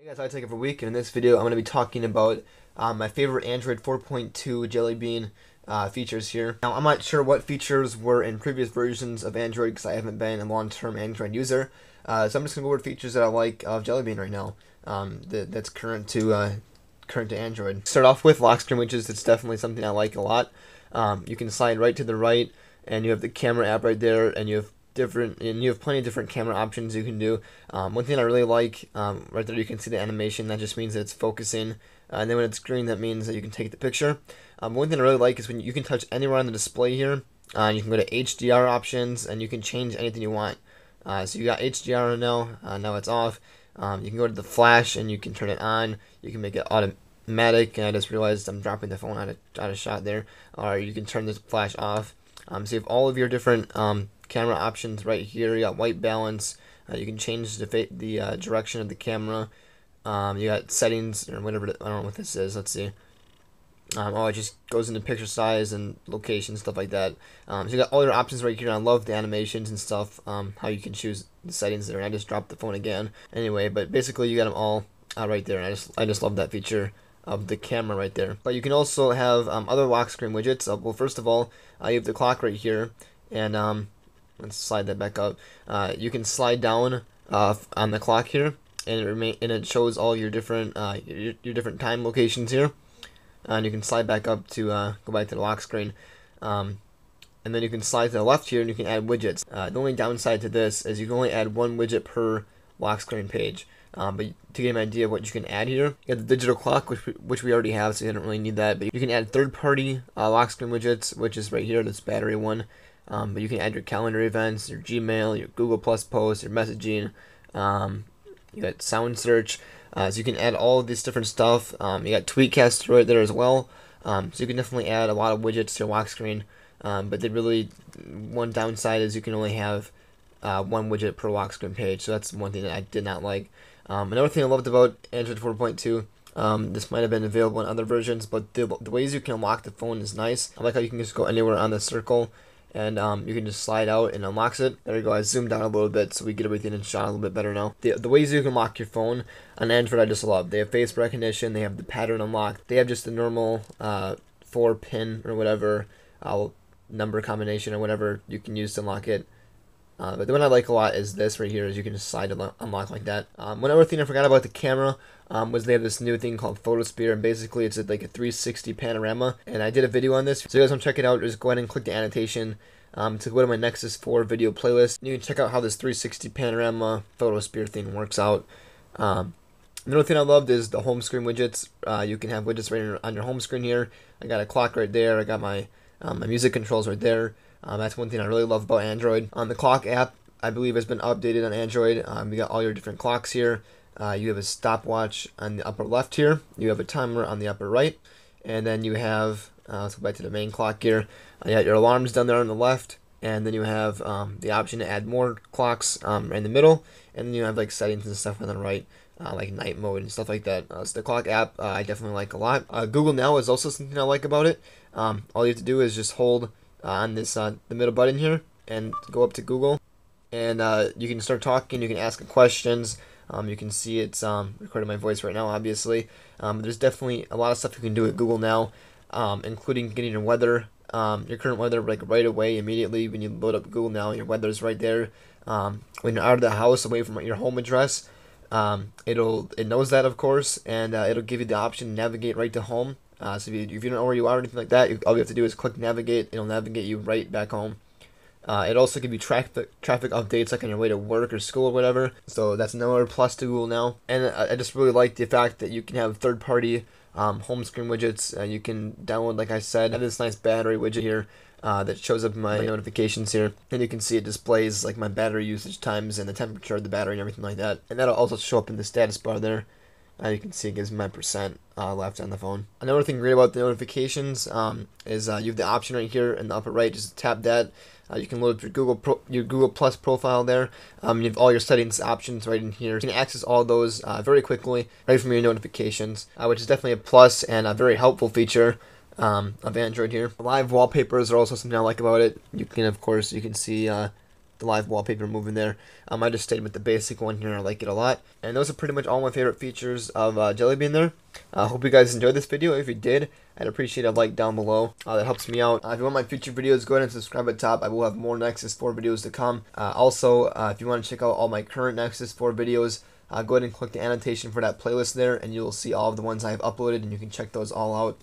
Hey guys, I take it for a week, and in this video I'm going to be talking about my favorite Android 4.2 Jelly Bean features here. Now I'm not sure what features were in previous versions of Android because I haven't been a long-term Android user, so I'm just going to go over features that I like of Jelly Bean right now that's current to Android. Start off with lock screen widgets. It's definitely something I like a lot. You can slide right to the right, and you have the camera app right there, and you have plenty of different camera options you can do. One thing I really like, right there you can see the animation. That just means that it's focusing, and then when it's green, that means that you can take the picture. One thing I really like is when you can touch anywhere on the display here. You can go to HDR options, and you can change anything you want. So you got HDR now. Now it's off. You can go to the flash, and you can turn it on. You can make it automatic. And I just realized I'm dropping the phone out of shot there. Or you can turn the flash off. So you have all of your different camera options right here. You got white balance. You can change the direction of the camera. You got settings or whatever. I don't know what this is. Let's see. It just goes into picture size and location, stuff like that. So you got all your options right here. I love the animations and stuff. How you can choose the settings there. And I just dropped the phone again. Anyway, but basically you got them all right there. And I just love that feature of the camera right there. But you can also have other lock screen widgets. Well, first of all, you have the clock right here, and let's slide that back up. You can slide down on the clock here, and it shows all your different your different time locations here. And you can slide back up to go back to the lock screen. And then you can slide to the left here, and you can add widgets. The only downside to this is you can only add one widget per lock screen page. But to get an idea of what you can add here, you have the digital clock, which we already have, so you don't really need that. But you can add third-party lock screen widgets, which is right here, this battery one. But you can add your calendar events, your Gmail, your Google Plus posts, your messaging. You got sound search. So you can add all of this different stuff. You got Tweetcast right there as well. So you can definitely add a lot of widgets to your lock screen. But one downside is you can only have one widget per lock screen page. So that's one thing that I did not like. Another thing I loved about Android 4.2, this might have been available in other versions, but the ways you can unlock the phone is nice. I like how you can just go anywhere on the circle, and you can just slide out and unlocks it. There you go. I zoomed out a little bit so we get everything in shot a little bit better now. The ways you can lock your phone on Android I just love. They have face recognition. They have the pattern unlock. They have just the normal 4-pin or whatever number combination or whatever you can use to unlock it. But the one I like a lot is this right here, is you can just slide to unlock like that. One other thing I forgot about the camera was they have this new thing called Photosphere, and basically it's like a 360 panorama, and I did a video on this. So if you guys want to check it out, just go ahead and click the annotation to go to my Nexus 4 video playlist. You can check out how this 360 panorama Photosphere thing works out. Another thing I loved is the home screen widgets. You can have widgets right on your home screen here. I got a clock right there. I got my music controls right there. That's one thing I really love about Android. The clock app, I believe, has been updated on Android. You got all your different clocks here. You have a stopwatch on the upper left here. You have a timer on the upper right. And then you have, let's go back to the main clock here. You got your alarms down there on the left. And then you have the option to add more clocks in the middle. And then you have like settings and stuff on the right. Like night mode and stuff like that. So the clock app I definitely like a lot. Google Now is also something I like about it. All you have to do is just hold on this the middle button here and go up to Google, and you can start talking. You can ask questions. You can see it's recording my voice right now, obviously. There's definitely a lot of stuff you can do with Google Now, including getting your weather, your current weather, like right away, immediately when you load up Google Now. Your weather's right there. When you're out of the house, away from your home address, it knows that, of course, and it'll give you the option to navigate right to home. So if you don't know where you are or anything like that, all you have to do is click navigate. It'll navigate you right back home. It also gives you traffic updates like on your way to work or school or whatever. So that's another plus to Google Now. And I just really like the fact that you can have third-party home screen widgets. You can download, like I said, I have this nice battery widget here that shows up in my notifications here. And you can see it displays like my battery usage times and the temperature of the battery and everything like that. And that'll also show up in the status bar there. You can see it gives me my percent left on the phone. Another thing great about the notifications is you have the option right here in the upper right. Just tap that. You can load up your Google Plus profile there. You have all your settings options right in here. You can access all those very quickly right from your notifications, which is definitely a plus and a very helpful feature of Android here. Live wallpapers are also something I like about it. You can, of course, you can see the live wallpaper moving there. I just stayed with the basic one here. I like it a lot. And those are pretty much all my favorite features of Jelly Bean there. I hope you guys enjoyed this video. If you did, I'd appreciate a like down below. That helps me out. If you want my future videos, go ahead and subscribe at top. I will have more Nexus 4 videos to come. Also, if you want to check out all my current Nexus 4 videos, go ahead and click the annotation for that playlist there, and you'll see all of the ones I have uploaded, and you can check those all out.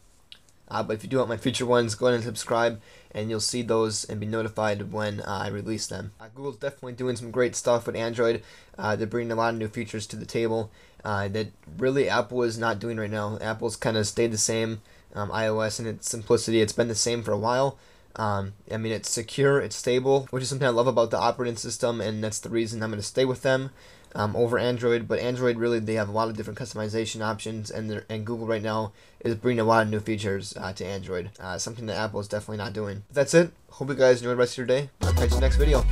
But if you do want my future ones, go ahead and subscribe, and you'll see those and be notified when I release them. Google's definitely doing some great stuff with Android. They're bringing a lot of new features to the table that really Apple is not doing right now. Apple's kind of stayed the same. iOS and its simplicity, it's been the same for a while. I mean, it's secure, it's stable, which is something I love about the operating system, and that's the reason I'm going to stay with them over Android. But Android, really, they have a lot of different customization options, and Google right now is bringing a lot of new features to Android, something that Apple is definitely not doing. But that's it. Hope you guys enjoy the rest of your day. I'll catch you in the next video.